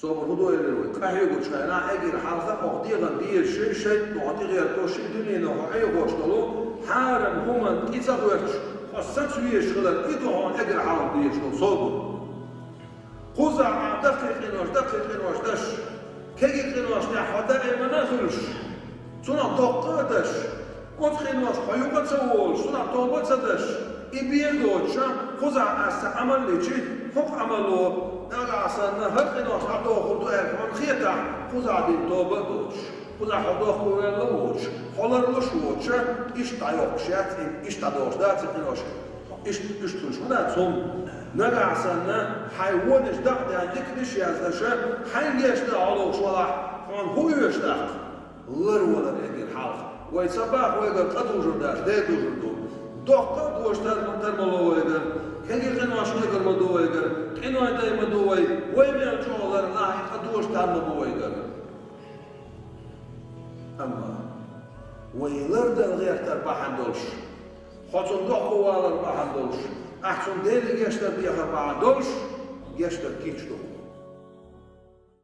صوب الهدوء اللي كهيو شينا أجر حالة أقدير دير شيء نعطي غير توش الدنيا نوعي واشتلو حارم هما إذا غيرش خاصة شوية شغلة إذا هون أجر حالة دير شغل صوب قزع دقيق دش كي قنوش نحودا إما نخرش سنا دقاتش أدخلوش حيوبة سوول سنا توبة سدش إبين دوتشا قزع أس عمل ليشي حق عملو نغاسا نهر قنوش عطوه خلطو أكمان خيطا قزع دي توبة دوتش قزع حدوه خوين لوتش خلر لشوتشا إش تايوكشات إش تدوش دات قنوش إش تلشونات سوم نغاسنا حيوانش دقت عندك نش يازدشا حين يشتغل على شوالح كان هو يشتغل لر ولا بيجي الحالة ويتصبح ويقول قد وجرداش ديت وجردو دقت واشتغل من ترملو ويقول كي قنواش نقر مدو ويقول قنوا داي مدو وي ويمين شغلر لا قد واشتغل مدو ويقول أما ويلرد الغير تربح عندوش خاطر دقوا ولا ربح عندوش أحسن ديلي يشتغل بيها بعدوش يشتغل كيشتو